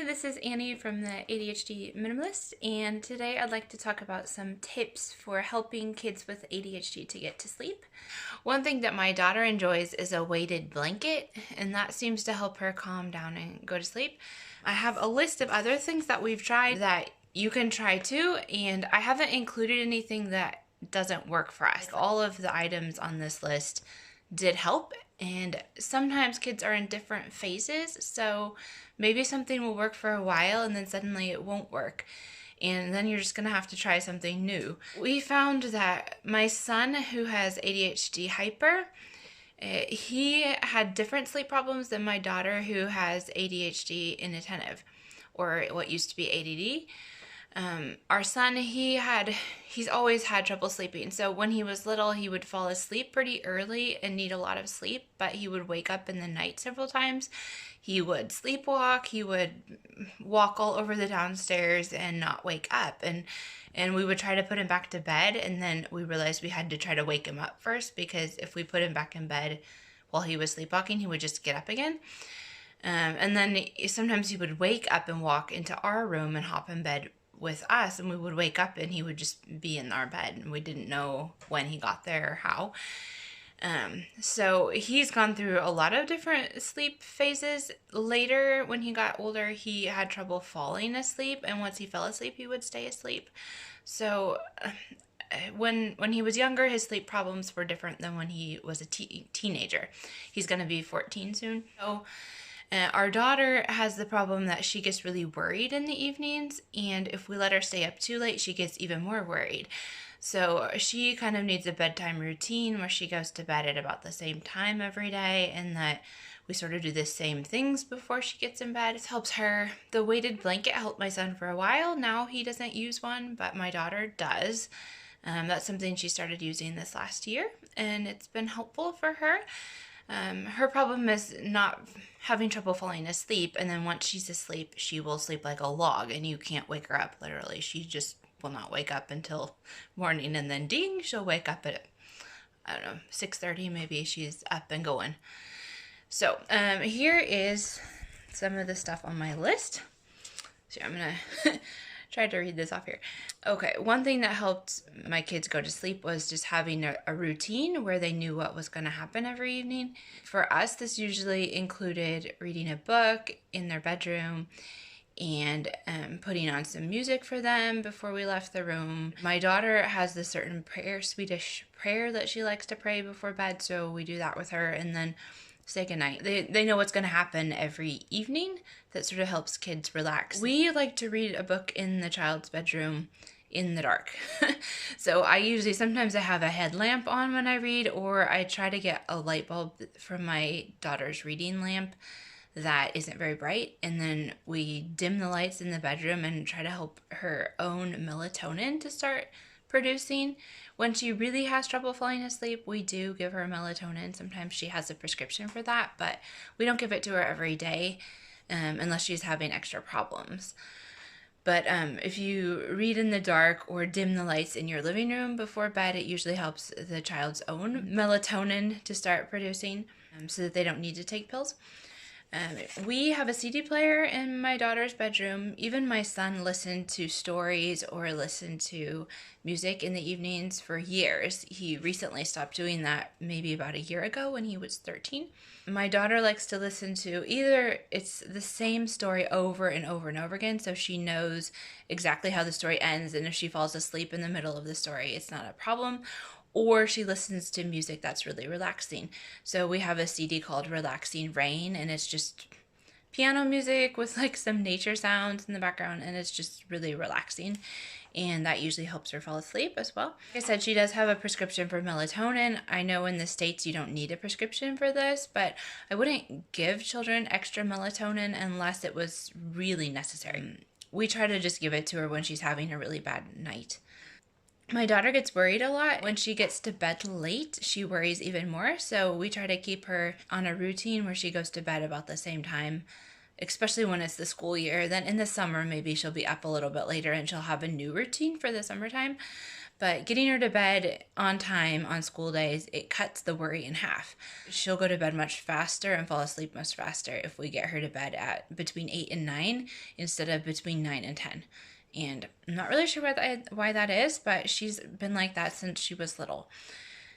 this is Annie from the ADHD Minimalist, and today I'd like to talk about some tips for helping kids with ADHD to get to sleep. One thing that my daughter enjoys is a weighted blanket, and that seems to help her calm down and go to sleep. I have a list of other things that we've tried that you can try too, and I haven't included anything that doesn't work for us. All of the items on this list did help, and sometimes kids are in different phases, so maybe something will work for a while and then suddenly it won't work, and then you're just gonna have to try something new. We found that my son, who has ADHD hyper, he had different sleep problems than my daughter, who has ADHD inattentive, or what used to be ADD. Our son, he's always had trouble sleeping. So when he was little, he would fall asleep pretty early and need a lot of sleep, but he would wake up in the night several times. He would sleepwalk, he would walk all over the downstairs and not wake up. And we would try to put him back to bed, and then we realized we had to try to wake him up first, because if we put him back in bed while he was sleepwalking, he would just get up again. And then sometimes he would wake up and walk into our room and hop in bed with us, and we would wake up and he would just be in our bed, and we didn't know when he got there or how. So he's gone through a lot of different sleep phases. Later, when he got older, he had trouble falling asleep, and once he fell asleep, he would stay asleep. So when he was younger, his sleep problems were different than when he was a teenager. He's going to be 14 soon. So our daughter has the problem that she gets really worried in the evenings, and if we let her stay up too late, she gets even more worried. So she kind of needs a bedtime routine where she goes to bed at about the same time every day, and that we sort of do the same things before she gets in bed. It helps her. The weighted blanket helped my son for a while. Now he doesn't use one, but my daughter does. That's something she started using this last year, and it's been helpful for her. Her problem is not having trouble falling asleep, and then once she's asleep, she will sleep like a log, and you can't wake her up, literally. She just will not wake up until morning, and then ding, she'll wake up at, 6:30 maybe, she's up and going. So here is some of the stuff on my list. So I'm gonna try to read this off here. Okay, one thing that helped my kids go to sleep was just having a routine where they knew what was going to happen every evening. For us, this usually included reading a book in their bedroom and putting on some music for them before we left the room. My daughter has this certain prayer, Swedish prayer, that she likes to pray before bed, so we do that with her, and then say goodnight. They know what's going to happen every evening. That sort of helps kids relax. We like to read a book in the child's bedroom in the dark. So sometimes I have a headlamp on when I read, or I try to get a light bulb from my daughter's reading lamp that isn't very bright, and then we dim the lights in the bedroom and try to help her own melatonin to start producing. When she really has trouble falling asleep, we do give her melatonin. Sometimes she has a prescription for that, but we don't give it to her every day unless she's having extra problems. But if you read in the dark or dim the lights in your living room before bed, it usually helps the child's own melatonin to start producing so that they don't need to take pills. We have a CD player in my daughter's bedroom. Even my son listened to stories or listened to music in the evenings for years. He recently stopped doing that maybe about a year ago when he was 13. My daughter likes to listen to either it's the same story over and over and over again, so she knows exactly how the story ends, and if she falls asleep in the middle of the story, it's not a problem. Or she listens to music that's really relaxing. So we have a CD called Relaxing Rain, and it's just piano music with like some nature sounds in the background, and it's just really relaxing. And that usually helps her fall asleep as well. Like I said, she does have a prescription for melatonin. I know in the States you don't need a prescription for this, but I wouldn't give children extra melatonin unless it was really necessary. We try to just give it to her when she's having a really bad night. My daughter gets worried a lot. When she gets to bed late, she worries even more. So we try to keep her on a routine where she goes to bed about the same time, especially when it's the school year. Then in the summer, maybe she'll be up a little bit later and she'll have a new routine for the summertime. But getting her to bed on time on school days, it cuts the worry in half. She'll go to bed much faster and fall asleep much faster if we get her to bed at between 8 and 9 instead of between 9 and 10. And I'm not really sure why that is, but she's been like that since she was little.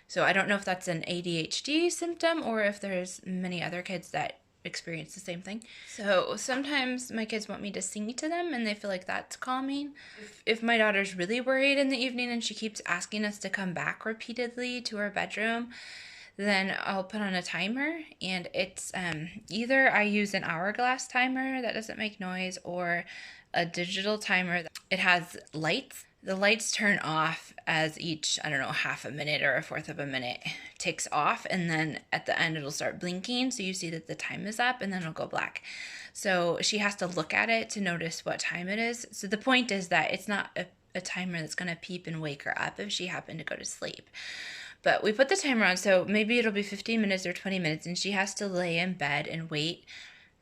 So I don't know if that's an ADHD symptom or if there's many other kids that experience the same thing. So sometimes my kids want me to sing to them and they feel like that's calming. If my daughter's really worried in the evening and she keeps asking us to come back repeatedly to her bedroom, then I'll put on a timer, and it's either I use an hourglass timer that doesn't make noise or a digital timer. It has lights. The lights turn off as each, I don't know, half a minute or a fourth of a minute ticks off, and then at the end it'll start blinking, so you see that the time is up, and then it'll go black. So she has to look at it to notice what time it is. So the point is that it's not a timer that's going to peep and wake her up if she happened to go to sleep. But we put the timer on, so maybe it'll be 15 minutes or 20 minutes, and she has to lay in bed and wait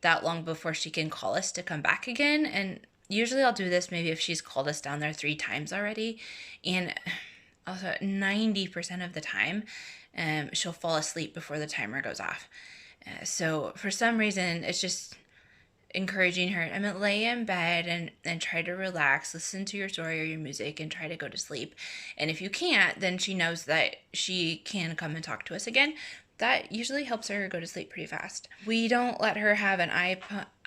that long before she can call us to come back again. And usually I'll do this maybe if she's called us down there 3 times already. And also 90% of the time, she'll fall asleep before the timer goes off. So for some reason, it's just encouraging her. I mean, lay in bed and try to relax, listen to your story or your music, and try to go to sleep. And if you can't, then she knows that she can come and talk to us again. That usually helps her go to sleep pretty fast. We don't let her have an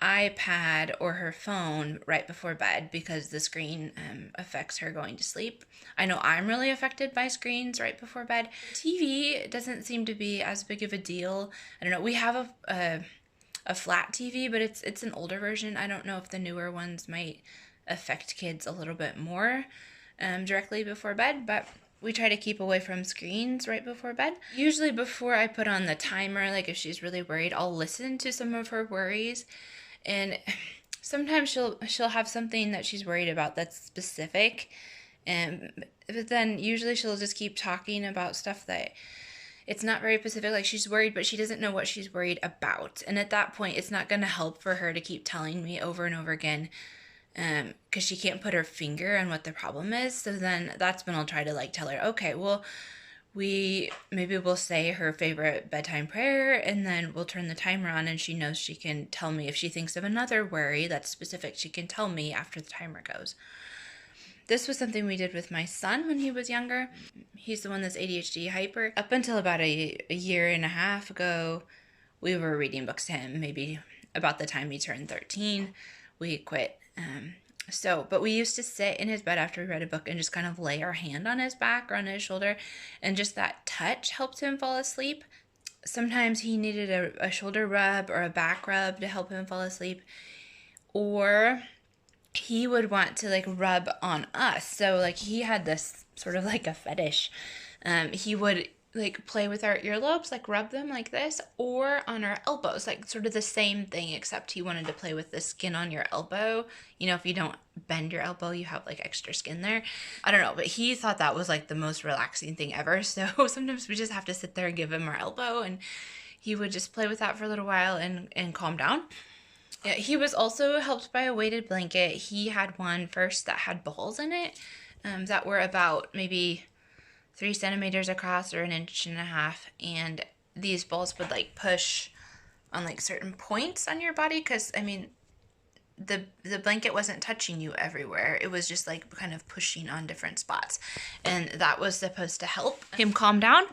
iPad or her phone right before bed because the screen affects her going to sleep. I know I'm really affected by screens right before bed. TV doesn't seem to be as big of a deal. I don't know. We have a flat TV, but it's an older version. I don't know if the newer ones might affect kids a little bit more directly before bed, but we try to keep away from screens right before bed. Usually before I put on the timer, like if she's really worried, I'll listen to some of her worries. And sometimes she'll have something that she's worried about that's specific. But then usually she'll just keep talking about stuff that it's not very specific. Like she's worried, but she doesn't know what she's worried about. And at that point, it's not going to help for her to keep telling me over and over again because she can't put her finger on what the problem is. So then that's when I'll try to like tell her, okay, well, we'll say her favorite bedtime prayer, and then we'll turn the timer on, and she knows she can tell me if she thinks of another worry that's specific. She can tell me after the timer goes. This was something we did with my son when he was younger. He's the one that's ADHD hyper. Up until about a year and a half ago, we were reading books to him. Maybe about the time he turned 13, we quit. But we used to sit in his bed after we read a book and just kind of lay our hand on his back or on his shoulder, and just that touch helped him fall asleep. Sometimes he needed a shoulder rub or a back rub to help him fall asleep, or he would want to like rub on us. So like he had this sort of like a fetish. He would like play with our earlobes, like rub them like this, or on our elbows, like sort of the same thing, except he wanted to play with the skin on your elbow. You know, if you don't bend your elbow, you have like extra skin there. I don't know, but he thought that was like the most relaxing thing ever. So sometimes we just have to sit there and give him our elbow, and he would just play with that for a little while and calm down. Yeah, he was also helped by a weighted blanket. He had one first that had balls in it that were about maybe 3 centimeters across or 1.5 inches, and these balls would like push on like certain points on your body, because I mean the blanket wasn't touching you everywhere. It was just like kind of pushing on different spots, and that was supposed to help him calm down.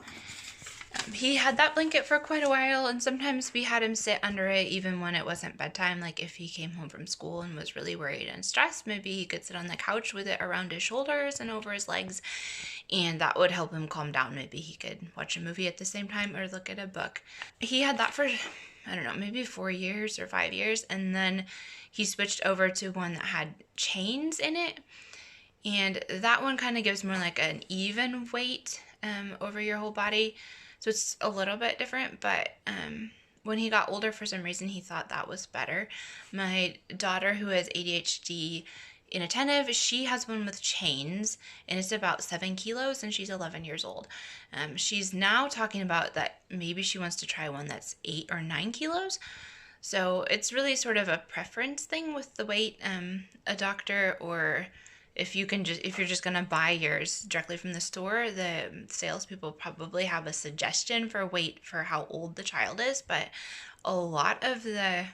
He had that blanket for quite a while, and sometimes we had him sit under it even when it wasn't bedtime. Like if he came home from school and was really worried and stressed, maybe he could sit on the couch with it around his shoulders and over his legs, and that would help him calm down. Maybe he could watch a movie at the same time or look at a book. He had that for, I don't know, maybe 4 years or 5 years, and then he switched over to one that had chains in it, and that one kind of gives more like an even weight over your whole body. So it's a little bit different, but when he got older, for some reason, he thought that was better. My daughter, who has ADHD inattentive, she has one with chains, and it's about 7 kilos, and she's 11 years old. She's now talking about that maybe she wants to try one that's 8 or 9 kilos. So it's really sort of a preference thing with the weight. A doctor or if you're just gonna buy yours directly from the store, the salespeople probably have a suggestion for weight for how old the child is, but a lot of the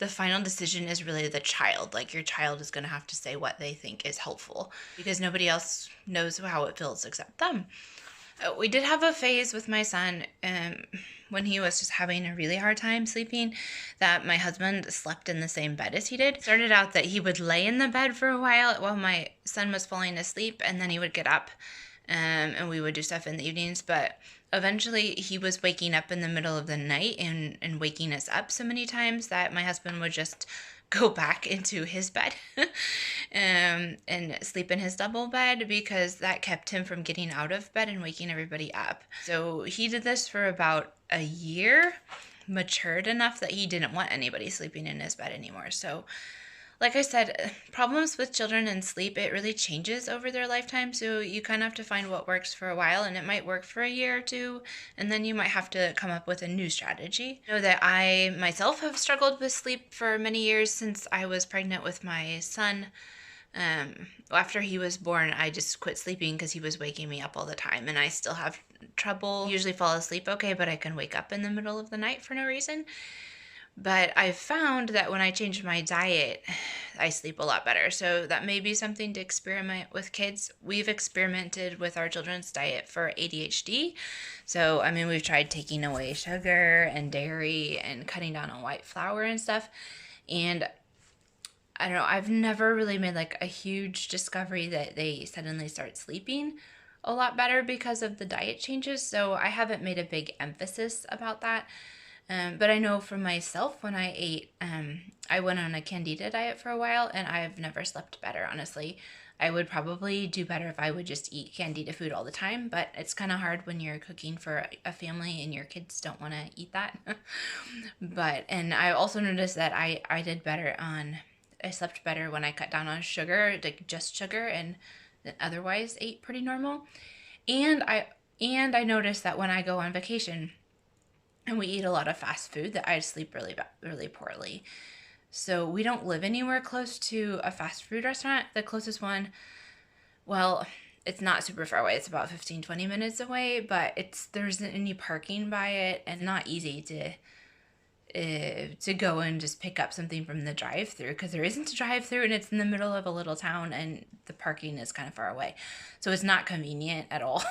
final decision is really the child. Like, your child is gonna have to say what they think is helpful because nobody else knows how it feels except them. We did have a phase with my son when he was just having a really hard time sleeping that my husband slept in the same bed as he did. It started out that he would lay in the bed for a while my son was falling asleep, and then he would get up and we would do stuff in the evenings. But eventually he was waking up in the middle of the night and waking us up so many times that my husband would just go back into his bed and sleep in his double bed because that kept him from getting out of bed and waking everybody up. So he did this for about a year, matured enough that he didn't want anybody sleeping in his bed anymore. So like I said, problems with children and sleep, it really changes over their lifetime. So you kind of have to find what works for a while, and it might work for a year or two, and then you might have to come up with a new strategy. I know that I myself have struggled with sleep for many years since I was pregnant with my son. After he was born, I just quit sleeping because he was waking me up all the time, and I still have trouble. Usually fall asleep okay, but I can wake up in the middle of the night for no reason. But I've found that when I change my diet, I sleep a lot better. So that may be something to experiment with kids. We've experimented with our children's diet for ADHD. So, I mean, we've tried taking away sugar and dairy and cutting down on white flour and stuff. And I don't know, I've never really made like a huge discovery that they suddenly start sleeping a lot better because of the diet changes. So I haven't made a big emphasis about that. But I know for myself, when I ate, I went on a candida diet for a while, and I've never slept better, honestly. I would probably do better if I would just eat candida food all the time, but it's kind of hard when you're cooking for a family and your kids don't want to eat that. And I also noticed that I did better I slept better when I cut down on sugar, like just sugar, and otherwise ate pretty normal. And I noticed that when I go on vacation, and we eat a lot of fast food, that I sleep really poorly. So we don't live anywhere close to a fast food restaurant. The closest one, well, it's not super far away. It's about 15-20 minutes away, but there isn't any parking by it, and not easy to go and just pick up something from the drive-thru, because there isn't a drive-thru and it's in the middle of a little town and the parking is kind of far away. So it's not convenient at all.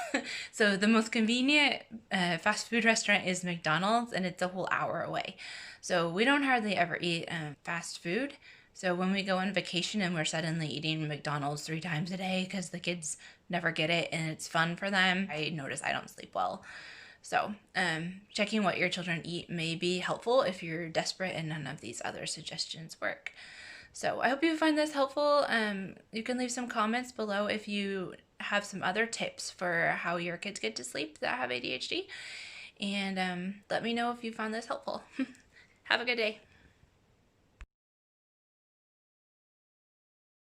So the most convenient fast food restaurant is McDonald's, and it's a whole hour away. So we don't hardly ever eat fast food. So when we go on vacation and we're suddenly eating McDonald's 3 times a day because the kids never get it and it's fun for them, I notice I don't sleep well. So checking what your children eat may be helpful if you're desperate and none of these other suggestions work. So I hope you find this helpful. You can leave some comments below if you have some other tips for how your kids get to sleep that have ADHD. And let me know if you found this helpful. Have a good day.